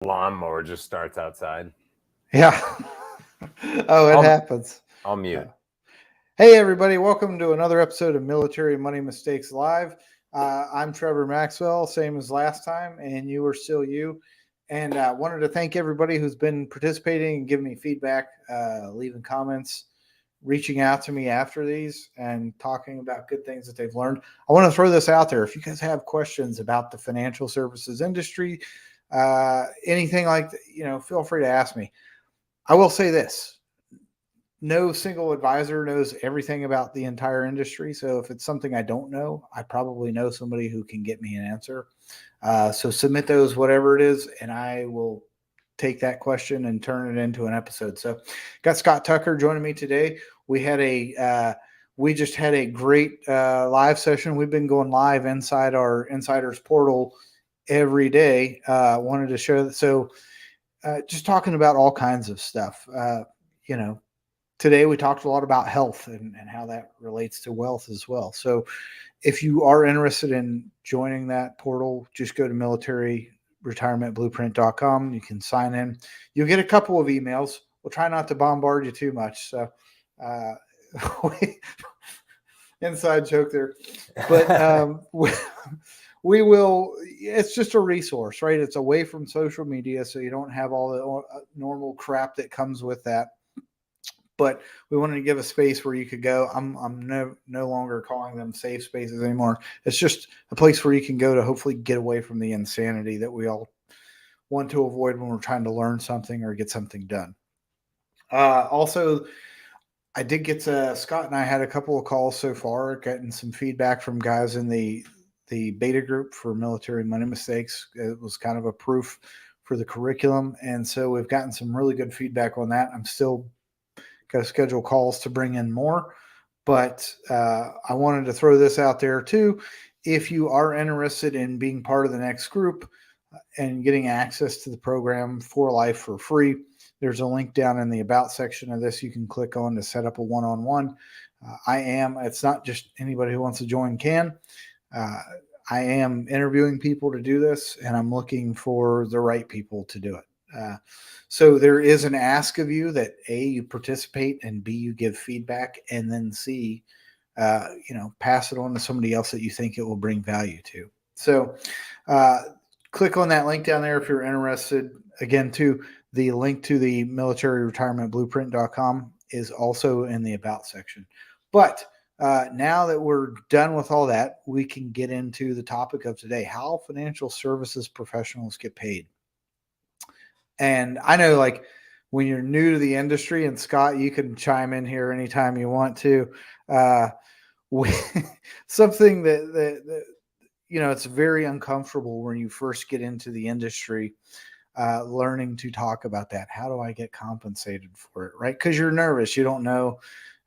Lawnmower just starts outside. Yeah. Oh, it happens. I'll mute. Hey, everybody. Welcome to another episode of Military Money Mistakes Live. I'm Trevor Maxwell, same as last time, and you are still you. And I wanted to thank everybody who's been participating and giving me feedback, leaving comments, reaching out to me after these, and talking about good things that they've learned. I want to throw this out there. If you guys have questions about the financial services industry, anything like that, feel free to ask me. I will say this: no single advisor knows everything about the entire industry. So if it's something I don't know, I probably know somebody who can get me an answer. So submit those, whatever it is, and I will take that question and turn it into an episode. So got Scott Tucker joining me today. We just had a great live session. We've been going live inside our insiders portal every day. Wanted to show that. So just talking about all kinds of stuff. You know, Today we talked a lot about health and how that relates to wealth as well. So if you are interested in joining that portal, just go to militaryretirementblueprint.com. You can sign in. You'll get a couple of emails. We'll try not to bombard you too much. So uh, inside joke there. But we will, it's just a resource, right? It's away from social media, so you don't have all the normal crap that comes with that, but we wanted to give a space where you could go. I'm no longer calling them safe spaces anymore. It's just a place where you can go to hopefully get away from the insanity that we all want to avoid when we're trying to learn something or get something done. Also, I did get to Scott and I had a couple of calls so far, getting some feedback from guys in the beta group for military money mistakes. It was kind of a proof for the curriculum, and so we've gotten some really good feedback on that. I'm still got to schedule calls to bring in more, but I wanted to throw this out there too. If you are interested in being part of the next group and getting access to the program for life for free, there's a link down in the about section of this you can click on to set up a one-on-one. It's not just anybody who wants to join can. Uh, I am interviewing people to do this, and I'm looking for the right people to do it. So there is an ask of you that A, you participate, and B, you give feedback, and then C, pass it on to somebody else that you think it will bring value to. So click on that link down there if you're interested. Again, too, the link to the militaryretirementblueprint.com is also in the about section. But now that we're done with all that, we can get into the topic of today: how financial services professionals get paid. And I know, like, when you're new to the industry, and Scott, you can chime in here anytime you want to. Uh, we, something that it's very uncomfortable when you first get into the industry, learning to talk about that. How do I get compensated for it, right? Because you're nervous. You don't know.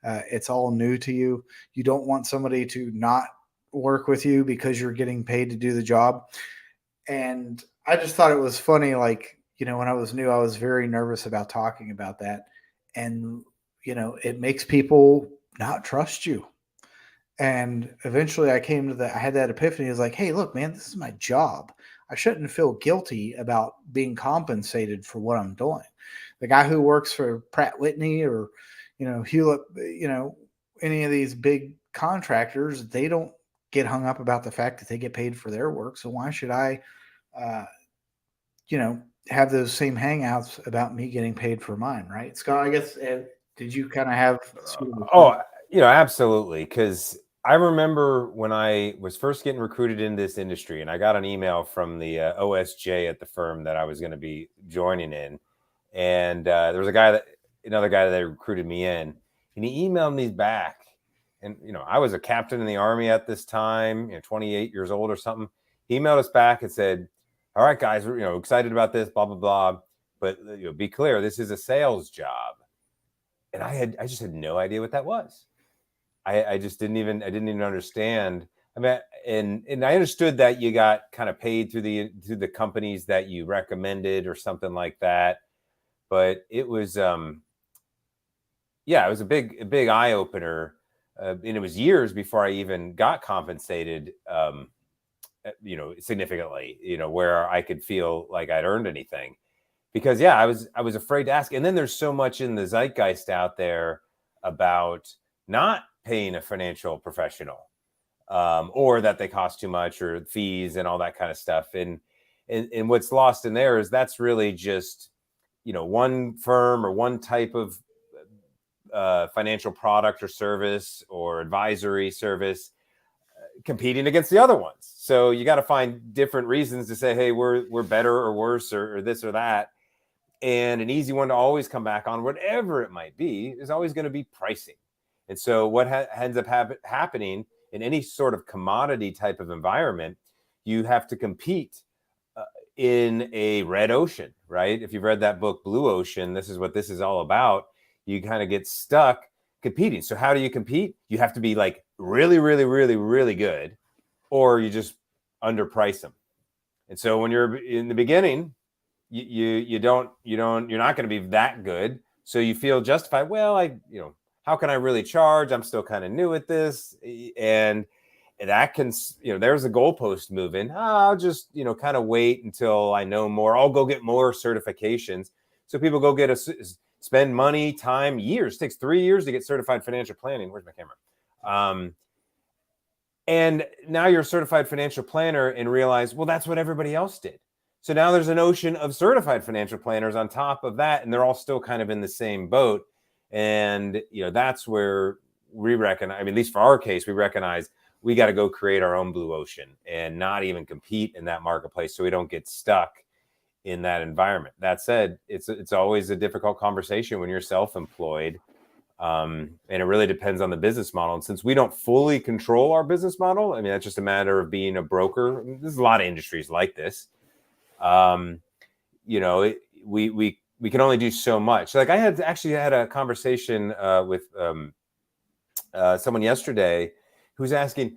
It's all new to you. You don't want somebody to not work with you because you're getting paid to do the job. And I just thought it was funny, like, when I was new, I was very nervous about talking about that. And, it makes people not trust you. And eventually I had that epiphany. It's like, hey, look, man, this is my job. I shouldn't feel guilty about being compensated for what I'm doing. The guy who works for Pratt Whitney or, Hewlett, any of these big contractors, they don't get hung up about the fact that they get paid for their work. So why should I, uh, have those same hangouts about me getting paid for mine, right? Scott, I guess, did you kind of have sort of Absolutely. Because I remember when I was first getting recruited in this industry, and I got an email from the OSJ at the firm that I was going to be joining in, and there was another guy that recruited me in, and he emailed me back. And I was a captain in the Army at this time, 28 years old or something. He emailed us back and said, "All right, guys, we're excited about this, blah blah blah, but be clear, this is a sales job." And I just had no idea what that was. I didn't even understand. I mean, and I understood that you got kind of paid through the companies that you recommended or something like that, but it was it was a big eye opener, and it was years before I even got compensated, significantly, where I could feel like I'd earned anything. because yeah, I was afraid to ask. And then there's so much in the zeitgeist out there about not paying a financial professional, or that they cost too much, or fees and all that kind of stuff. And what's lost in there is that's really just, one firm or one type of financial product or service or advisory service competing against the other ones. So you got to find different reasons to say, hey, we're better or worse, or this or that. And an easy one to always come back on, whatever it might be, is always going to be pricing. And so what ends up happening in any sort of commodity type of environment, you have to compete in a red ocean, right? If you've read that book, Blue Ocean, this is what this is all about. You kind of get stuck competing. So how do you compete? You have to be like really, really, really, really good, or you just underprice them. And so when you're in the beginning, you're not going to be that good. So you feel justified. Well, how can I really charge? I'm still kind of new at this. And that can, there's a goalpost moving. I'll just, kind of wait until I know more. I'll go get more certifications. So people go spend money, time, years. It takes 3 years to get certified financial planning. Where's my camera? And now you're a certified financial planner and realize, well, that's what everybody else did. So now there's an ocean of certified financial planners on top of that, and they're all still kind of in the same boat. And, that's where we recognize, at least for our case, we recognize we got to go create our own blue ocean and not even compete in that marketplace, so we don't get stuck in that environment. That said, it's always a difficult conversation when you're self-employed. And it really depends on the business model. And since we don't fully control our business model, that's just a matter of being a broker. There's a lot of industries like this. We can only do so much. Like I had a conversation with someone yesterday who's asking,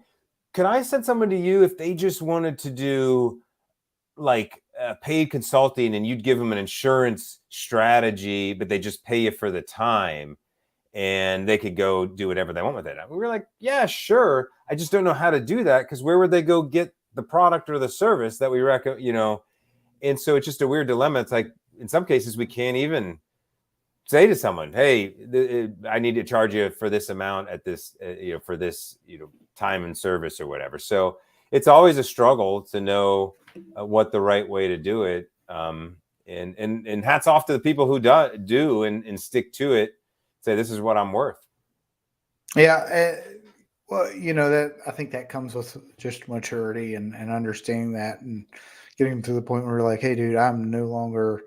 could I send someone to you if they just wanted to do like paid consulting, and you'd give them an insurance strategy, but they just pay you for the time and they could go do whatever they want with it? We were like, yeah, sure. I just don't know how to do that, because where would they go get the product or the service that we recommend, And so it's just a weird dilemma. It's like, in some cases, we can't even say to someone, hey, I need to charge you for this amount at this, for this, time and service or whatever. So it's always a struggle to know what the right way to do it. And hats off to the people who do and stick to it. Say, this is what I'm worth. Yeah. Well, that I think that comes with just maturity and understanding that, and getting to the point where you're like, hey, dude, I'm no longer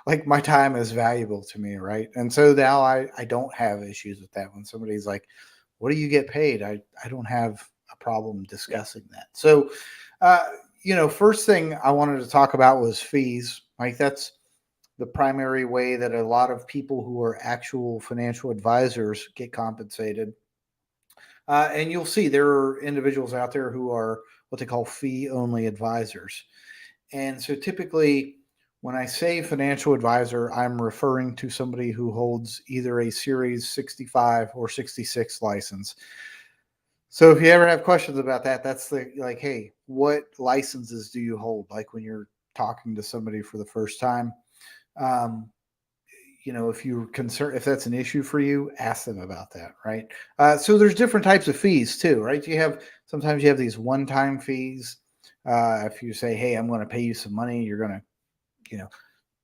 like, my time is valuable to me, right? And so now I don't have issues with that. When somebody's like, what do you get paid? I don't have a problem discussing that. So, first thing I wanted to talk about was fees. Like, that's the primary way that a lot of people who are actual financial advisors get compensated. And you'll see there are individuals out there who are what they call fee-only advisors. And so typically, when I say financial advisor, I'm referring to somebody who holds either a Series 65 or 66 license. So if you ever have questions about that, that's like, hey, what licenses do you hold? Like when you're talking to somebody for the first time, if you're concerned, if that's an issue for you, ask them about that, right? So there's different types of fees too, right? Sometimes you have these one-time fees. If you say, hey, I'm going to pay you some money, you're going to,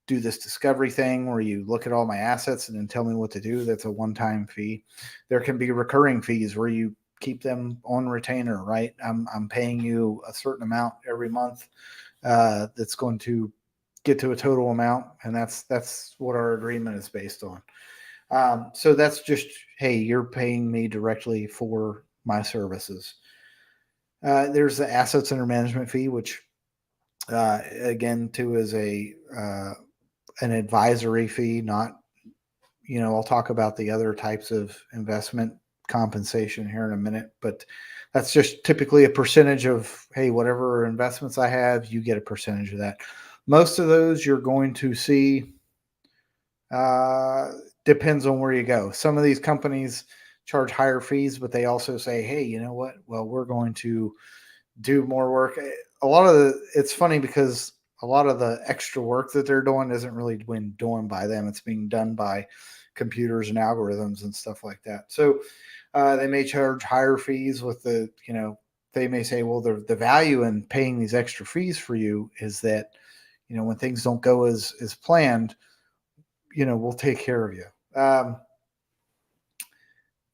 do this discovery thing where you look at all my assets and then tell me what to do. That's a one-time fee. There can be recurring fees where you keep them on retainer, right? I'm paying you a certain amount every month that's going to get to a total amount, and that's what our agreement is based on. So that's just, hey, you're paying me directly for my services. There's the assets under management fee, which again too is an advisory fee. Not, I'll talk about the other types of investment compensation here in a minute, but that's just typically a percentage of, hey, whatever investments I have, you get a percentage of that. Most of those you're going to see, depends on where you go. Some of these companies charge higher fees, but they also say, hey, you know what? Well, we're going to do more work. It's funny because a lot of the extra work that they're doing isn't really being done by them. It's being done by computers and algorithms and stuff like that. So they may charge higher fees with the, they may say, well, the value in paying these extra fees for you is that, when things don't go as planned, we'll take care of you.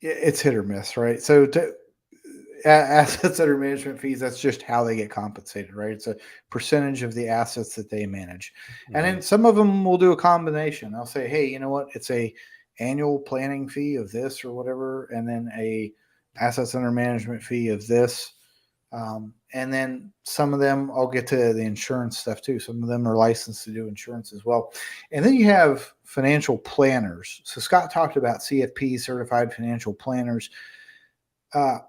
It's hit or miss, right? So assets under management fees, that's just how they get compensated, right? It's a percentage of the assets that they manage. And then some of them will do a combination. They'll say, hey, you know what? It's a annual planning fee of this or whatever, and then a assets under management fee of this. And then some of them, I'll get to the insurance stuff too. Some of them are licensed to do insurance as well. And then you have financial planners. So Scott talked about CFP, certified financial planners. I'll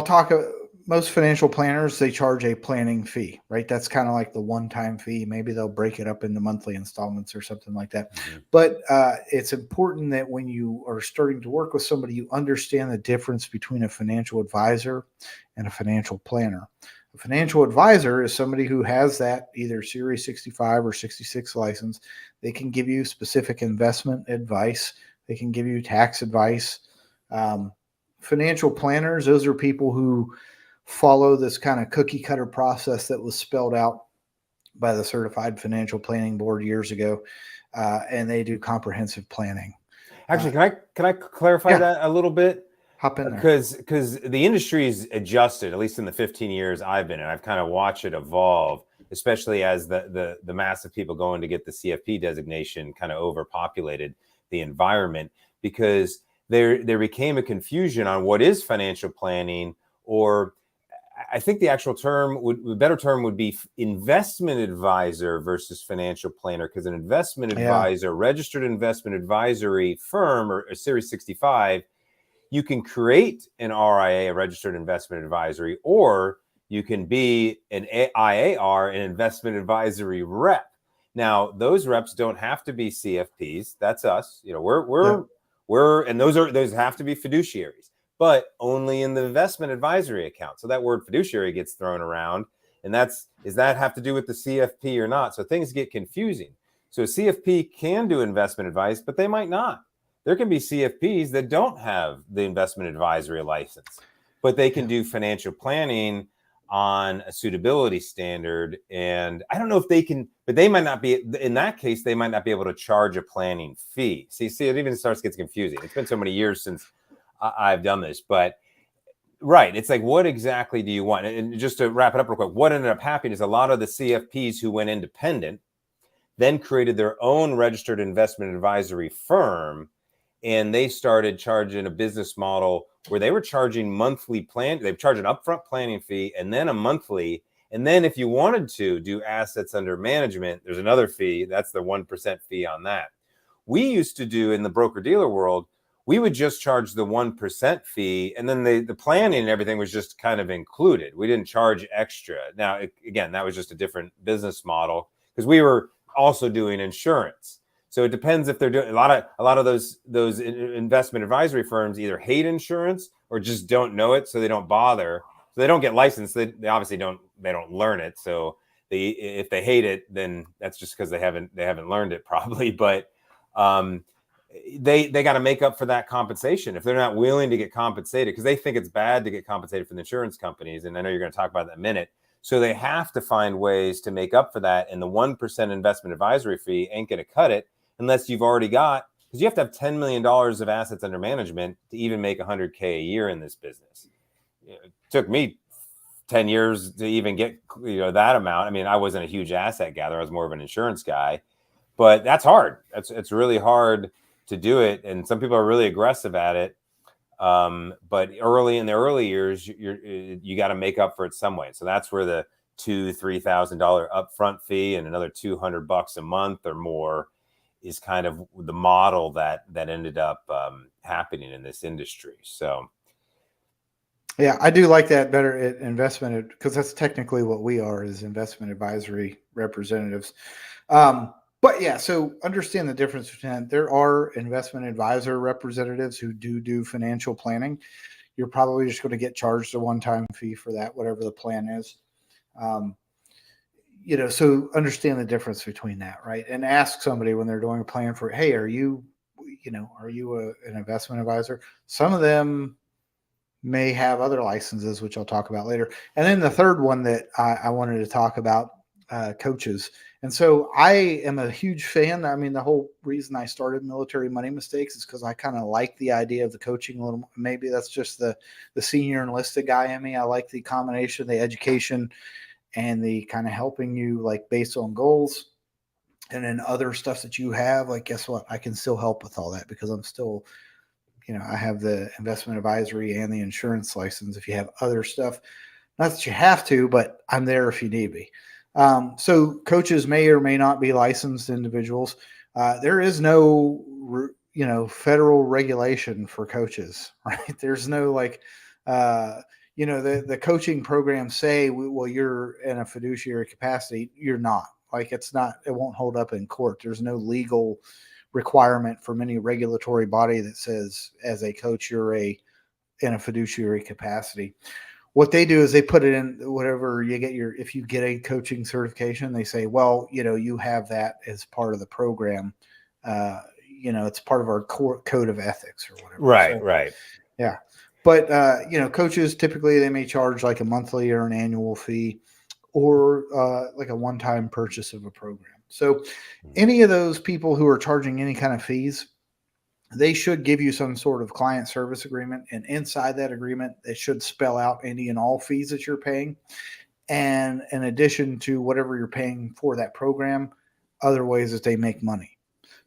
talk, most financial planners, they charge a planning fee, right? That's kind of like the one-time fee. Maybe they'll break it up into monthly installments or something like that. But it's important that when you are starting to work with somebody, you understand the difference between a financial advisor and a financial planner. A financial advisor is somebody who has that either Series 65 or 66 license. They can give you specific investment advice. They can give you tax advice. Financial planners, those are people who follow this kind of cookie cutter process that was spelled out by the Certified Financial Planning Board years ago, and they do comprehensive planning. Actually, can I clarify that a little bit? Hop in there. Because the industry's adjusted, at least in the 15 years I've been in. I've kind of watched it evolve, especially as the mass of people going to get the CFP designation kind of overpopulated the environment, because there became a confusion on what is financial planning, or I think the actual term better term would be investment advisor versus financial planner, because an investment advisor, registered investment advisory firm, or a Series 65, you can create an RIA, a registered investment advisory, or you can be an IAR, an investment advisory rep. Now, those reps don't have to be CFPs. That's us. We're and those have to be fiduciaries, but only in the investment advisory account. So that word fiduciary gets thrown around, and does that have to do with the CFP or not? So things get confusing. So a CFP can do investment advice, but they might not. There can be CFPs that don't have the investment advisory license, but they can do financial planning on a suitability standard. And I don't know if they can, but they might not be, in that case, they might not be able to charge a planning fee. See, it even starts to get confusing. It's been so many years since I've done this, but right. It's like, what exactly do you want? And just to wrap it up real quick, what ended up happening is a lot of the CFPs who went independent then created their own registered investment advisory firm, and they started charging a business model where they were charging monthly they charge an upfront planning fee and then a monthly. And then if you wanted to do assets under management, there's another fee. That's the 1% fee on that. We used to do in the broker dealer world, we would just charge the 1% fee, and then the planning and everything was just kind of included. We didn't charge extra. Now, again, that was just a different business model, because we were also doing insurance. So it depends if they're doing a lot of those investment advisory firms either hate insurance or just don't know it, so they don't bother. So they don't get licensed. They obviously don't learn it. So if they hate it, then that's just because they haven't learned it probably. But they got to make up for that compensation if they're not willing to get compensated, because they think it's bad to get compensated from the insurance companies. And I know you're going to talk about that in a minute. So they have to find ways to make up for that. And the 1% investment advisory fee ain't going to cut it unless you've already got, because you have to have $10 million of assets under management to even make $100K a year in this business. It took me 10 years to even get that amount. I mean, I wasn't a huge asset gatherer. I was more of an insurance guy, but that's hard. It's really hard to do it. And some people are really aggressive at it. But in the early years, you got to make up for it some way. So that's where the $2,000-$3,000 upfront fee and another $200 a month or more is kind of the model that ended up happening in this industry. So, yeah, I do like that better at investment, because that's technically what we are, as investment advisory representatives. But yeah, so understand the difference between, there are investment advisor representatives who do financial planning. You're probably just going to get charged a one-time fee for that, whatever the plan is. so understand the difference between that, right? And ask somebody when they're doing a plan for, hey, are you an investment advisor? Some of them may have other licenses, which I'll talk about later. And then the third one that I wanted to talk about, coaches. And so I am a huge fan. I mean, the whole reason I started Military Money Mistakes is because I kind of like the idea of the coaching a little. Maybe that's just the senior enlisted guy in me. I like the combination of the education and the kind of helping you like based on goals. And then other stuff that you have, like, guess what? I can still help with all that because I'm still, I have the investment advisory and the insurance license. If you have other stuff, not that you have to, but I'm there if you need me. So coaches may or may not be licensed individuals. There is no, federal regulation for coaches, right? There's no like, the coaching programs say, well, you're in a fiduciary capacity. You're not. Like, it won't hold up in court. There's no legal requirement from any regulatory body that says as a coach, you're in a fiduciary capacity. What they do is they put it in whatever you get if you get a coaching certification, they say, well, you have that as part of the program. It's part of our core code of ethics or whatever. Right. Right. Yeah. But, coaches, typically they may charge like a monthly or an annual fee or like a one-time purchase of a program. So any of those people who are charging any kind of fees, they should give you some sort of client service agreement. And inside that agreement, it should spell out any and all fees that you're paying. And in addition to whatever you're paying for that program, other ways that they make money.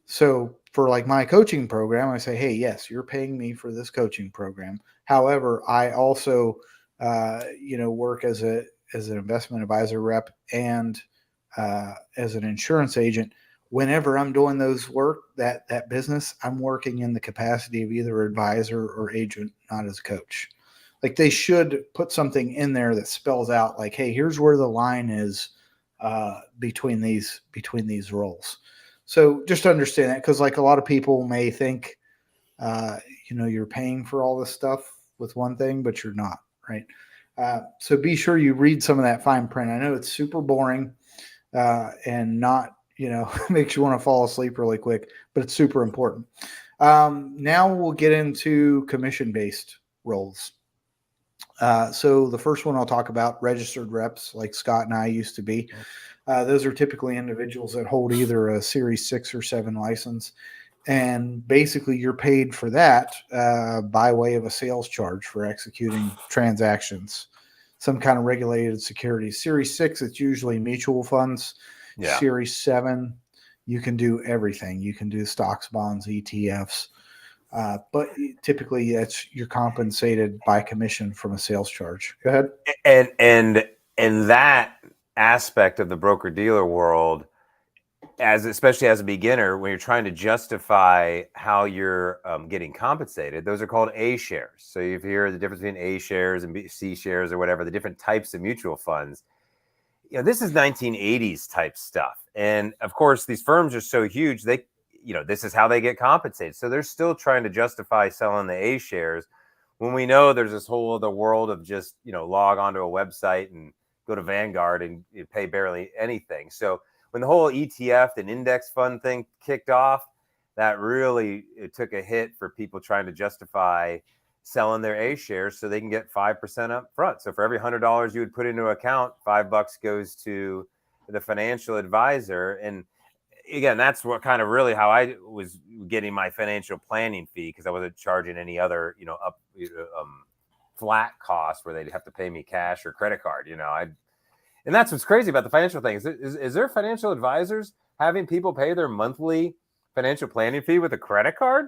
So for like my coaching program, I say, hey, yes, you're paying me for this coaching program. However, I also, work as an investment advisor rep and as an insurance agent. Whenever I'm doing those work, that business, I'm working in the capacity of either advisor or agent, not as a coach. Like, they should put something in there that spells out like, hey, here's where the line is between these roles. So just understand that, because like a lot of people may think, you're paying for all this stuff with one thing, but you're not, right? So be sure you read some of that fine print. I know it's super boring and not, makes you want to fall asleep really quick, but it's super important. Now we'll get into commission-based roles. So the first one I'll talk about, registered reps, like Scott and I used to be. Those are typically individuals that hold either a Series 6 or 7 license. And basically you're paid for that by way of a sales charge for executing transactions, some kind of regulated securities. Series 6, it's usually mutual funds. Yeah. Series 7, you can do everything. You can do stocks, bonds, ETFs. But typically you're compensated by commission from a sales charge. Go ahead. And that aspect of the broker dealer world, especially as a beginner, when you're trying to justify how you're getting compensated, those are called A shares. So if you hear the difference between A shares and C shares or whatever, the different types of mutual funds, this is 1980s type stuff. And of course, these firms are so huge, this is how they get compensated. So they're still trying to justify selling the A shares when we know there's this whole other world of just, log onto a website and go to Vanguard and you pay barely anything. So when the whole ETF and index fund thing kicked off, that really took a hit for people trying to justify selling their A shares so they can get 5% up front. So for every $100 you would put into an account, $5 goes to the financial advisor. And again, that's what kind of really how I was getting my financial planning fee, because I wasn't charging any other, flat cost where they'd have to pay me cash or credit card. And that's what's crazy about the financial thing. Is there financial advisors having people pay their monthly financial planning fee with a credit card?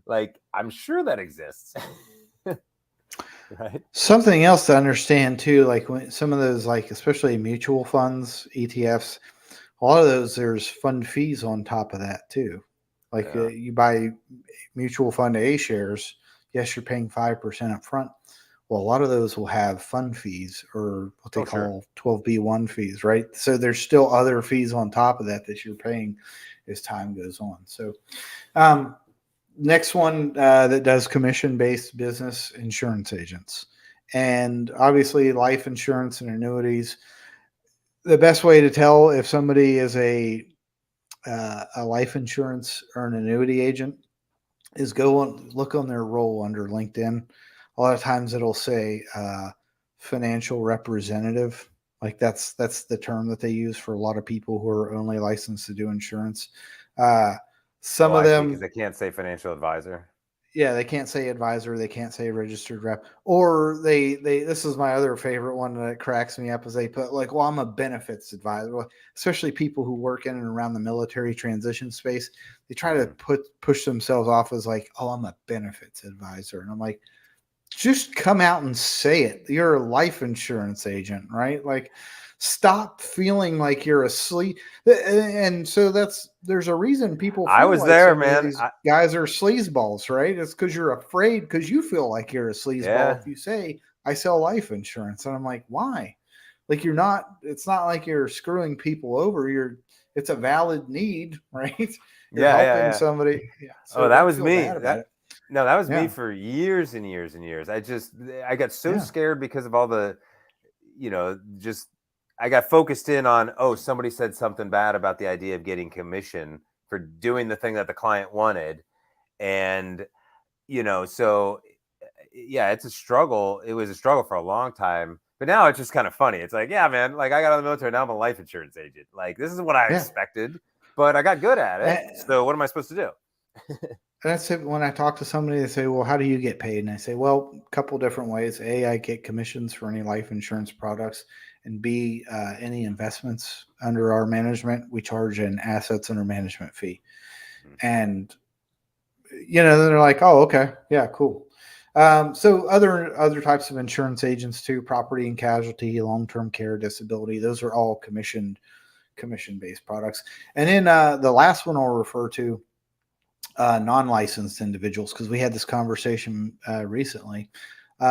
Like, I'm sure that exists. Right. Something else to understand too, like when some of those, like especially mutual funds, ETFs, a lot of those, there's fund fees on top of that too. Like you buy mutual fund A shares, yes, you're paying 5% up front. Well, a lot of those will have fund fees, or what they call 12B1 fees, right? So there's still other fees on top of that you're paying as time goes on. So next one that does commission-based business, insurance agents. And obviously life insurance and annuities, the best way to tell if somebody is a life insurance or an annuity agent is go on look on their role under LinkedIn. A lot of times it'll say financial representative. Like that's the term that they use for a lot of people who are only licensed to do insurance. Uh, Oh, some of I see, because them, they can't say financial advisor. yeah, they can't say advisor, they can't say registered rep, or they. This is my other favorite one that cracks me up is they put like, well, I'm a benefits advisor. Well, especially people who work in and around the military transition space, they try to Mhm. push themselves off as like, oh, I'm a benefits advisor, and I'm like, just come out and say it. You're a life insurance agent, right? Like, stop feeling like you're asleep. And so there's a reason people I feel was like there, so many of man. these guys are sleazeballs, right? It's because you're afraid because you feel like you're a sleazeball Yeah, if you say I sell life insurance, and I'm like, why? Like you're not. It's not like you're screwing people over. It's a valid need, right? You're yeah, yeah, helping yeah. somebody. Yeah. Oh, So that don't was feel me. bad about it. That was me Yeah. for years and years and years. I got so Yeah. scared because of all the, just I got focused in on, oh, somebody said something bad about the idea of getting commission for doing the thing that the client wanted. And, so yeah, it's a struggle. It was a struggle for a long time. But now it's just kind of funny. It's like, yeah, man, like I got out of the military. Now I'm a life insurance agent. Like, this is what I Yeah. expected, but I got good at it. So what am I supposed to do? That's it. When I talk to somebody, they say, "Well, how do you get paid?" And I say, "Well, a couple different ways. A, I get commissions for any life insurance products, and B, any investments under our management, we charge an assets under management fee." Mm. And then they're like, "Oh, okay, yeah, cool." So other types of insurance agents too, property and casualty, long term care, disability. Those are all commission based products. And then the last one I'll refer to non-licensed individuals because we had this conversation recently.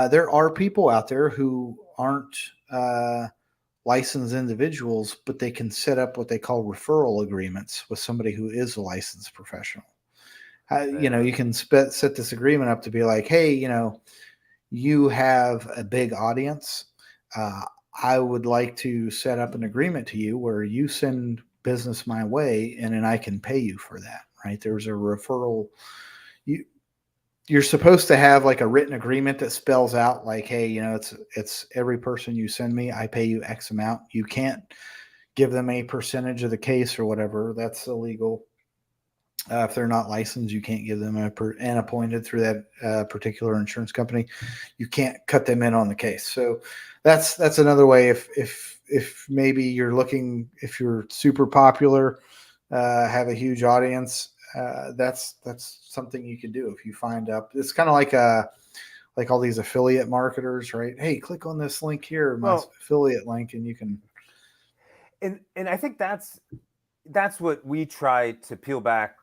There are people out there who aren't licensed individuals, but they can set up what they call referral agreements with somebody who is a licensed professional. Yeah. You can set this agreement up to be like, hey, you have a big audience. Uh, I would like to set up an agreement to you where you send business my way and then I can pay you for that, right? There's a referral. You, you're supposed to have like a written agreement that spells out like, hey, it's every person you send me, I pay you X amount. You can't give them a percentage of the case or whatever. That's illegal. If they're not licensed, you can't give them and appointed through that particular insurance company. You can't cut them in on the case. So that's another way. If maybe you're looking, if you're super popular, have a huge audience, that's something you can do. If you find up, it's kind of like all these affiliate marketers, right? Hey, click on this link here, my Well, affiliate link, and you can. and I think that's what we try to peel back,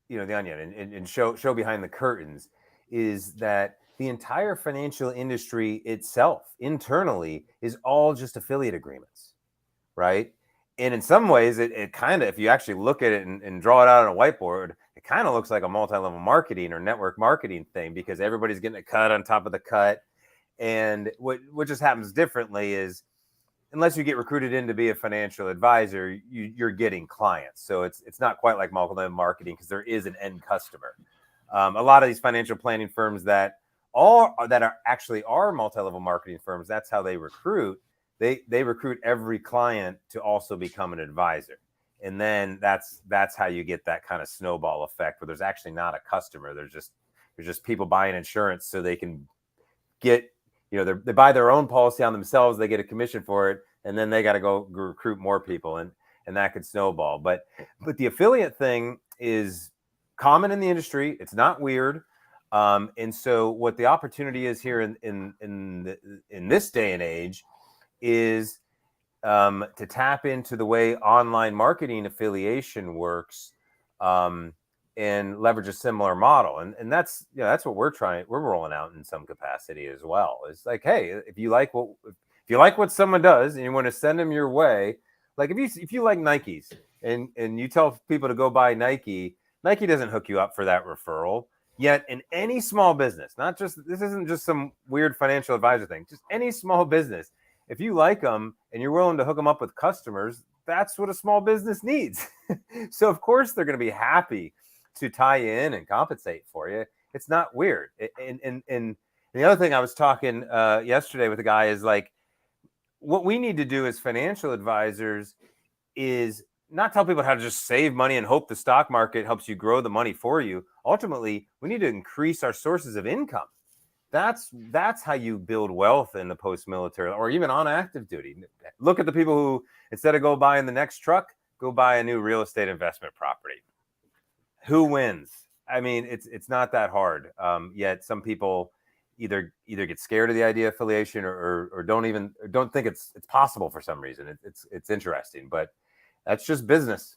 the onion and show behind the curtains, is that the entire financial industry itself internally is all just affiliate agreements, right? And in some ways, it kind of, if you actually look at it and draw it out on a whiteboard, it kind of looks like a multi-level marketing or network marketing thing because everybody's getting a cut on top of the cut. And what just happens differently is, unless you get recruited in to be a financial advisor, you're getting clients. So it's not quite like multi-level marketing because there is an end customer. A lot of these financial planning firms that are actually are multi-level marketing firms, that's how they recruit. They recruit every client to also become an advisor, and then that's how you get that kind of snowball effect where there's actually not a customer. There's just people buying insurance so they can get, they buy their own policy on themselves, they get a commission for it, and then they got to go recruit more people, and that could snowball. But the affiliate thing is common in the industry. It's not weird. And so what the opportunity is here in this day and age is, to tap into the way online marketing affiliation works, and leverage a similar model. And that's what we're rolling out in some capacity as well. It's like, hey, if you like what someone does and you want to send them your way, like if you like Nikes and you tell people to go buy Nike doesn't hook you up for that referral. Yet in any small business, not just, this isn't just some weird financial advisor thing, just any small business, if you like them and you're willing to hook them up with customers, that's what a small business needs. So of course they're going to be happy to tie in and compensate for you. It's not weird. And the other thing I was talking yesterday with a guy is like, what we need to do as financial advisors is not tell people how to just save money and hope the stock market helps you grow the money for you. Ultimately, we need to increase our sources of income. That's how you build wealth in the post-military or even on active duty. Look at the people who, instead of go buying the next truck, go buy a new real estate investment property. Who wins? I mean, it's not that hard. Yet some people either get scared of the idea of affiliation or don't think it's possible for some reason. It's interesting, but that's just business.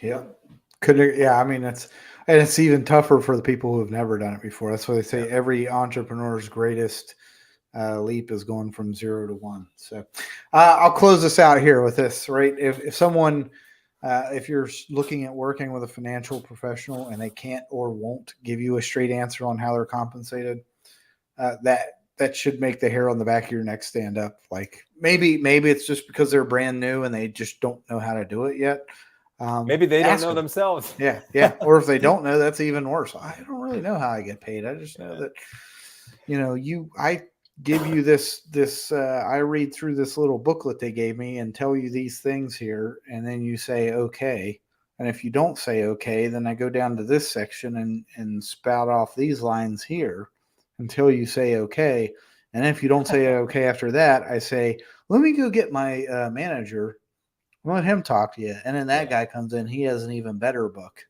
Yeah. Yeah. I mean, it's even tougher for the people who have never done it before. That's why they say every entrepreneur's greatest leap is going from 0 to 1. So I'll close this out here with this, right? If someone, if you're looking at working with a financial professional and they can't or won't give you a straight answer on how they're compensated, that should make the hair on the back of your neck stand up. Like maybe it's just because they're brand new and they just don't know how to do it yet. Maybe they don't know themselves. Yeah. Or if they don't know, that's even worse. I don't really know how I get paid. I just know that, I give you this, I read through this little booklet they gave me and tell you these things here. And then you say, okay. And if you don't say, okay, then I go down to this section and spout off these lines here until you say, okay. And if you don't say okay after that, I say, let me go get my manager. Let him talk to you. And then that guy comes in. He has an even better book.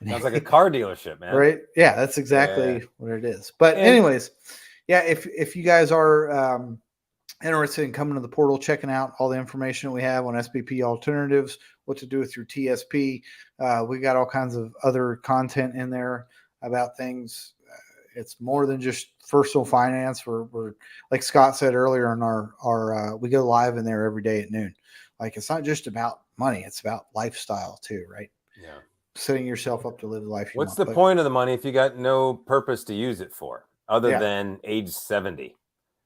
Sounds like a car dealership, man. Right? Yeah, that's exactly what it is. But anyways, if you guys are interested in coming to the portal, checking out all the information we have on SBP alternatives, what to do with your TSP, we got all kinds of other content in there about things. It's more than just personal finance. We're like Scott said earlier in our we go live in there every day at noon. Like it's not just about money; it's about lifestyle too, right? Yeah. Setting yourself up to live the life you want. What's the point of the money if you got no purpose to use it for other than age 70?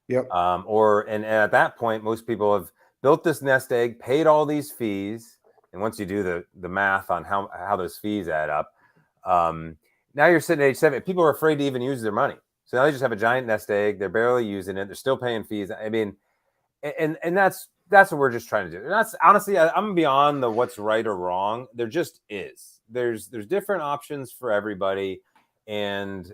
Yep. And at that point, most people have built this nest egg, paid all these fees, and once you do the math on how those fees add up, now you're sitting at age 70. People are afraid to even use their money, so now they just have a giant nest egg. They're barely using it. They're still paying fees. I mean, and that's what we're just trying to do. And that's honestly, I'm beyond the what's right or wrong. There just is. There's different options for everybody, and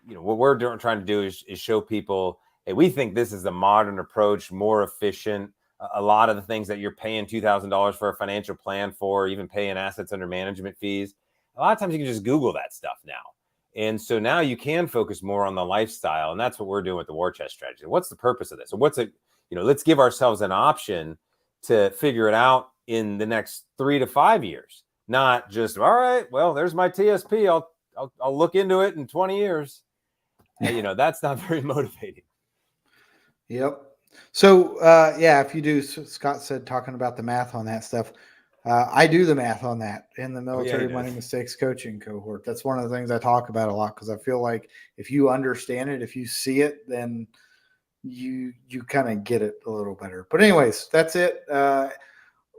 what we're trying to do is show people, hey, we think this is the modern approach, more efficient. A lot of the things that you're paying $2,000 for a financial plan for, even paying assets under management fees, a lot of times you can just Google that stuff now. And so now you can focus more on the lifestyle. And that's what we're doing with the war chest strategy. What's the purpose of this? So let's give ourselves an option to figure it out in the next 3 to 5 years. Not just, all right, well, there's my TSP. I'll look into it in 20 years. That's not very motivating. Yep. So, if you do, Scott said, talking about the math on that stuff, I do the math on that in the military money mistakes coaching cohort. That's one of the things I talk about a lot because I feel like if you understand it, if you see it, then you kind of get it a little better. But anyways, that's it.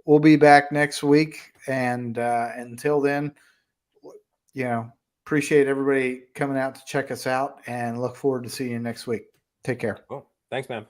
We'll be back next week. And until then, appreciate everybody coming out to check us out and look forward to seeing you next week. Take care. Cool. Thanks, man.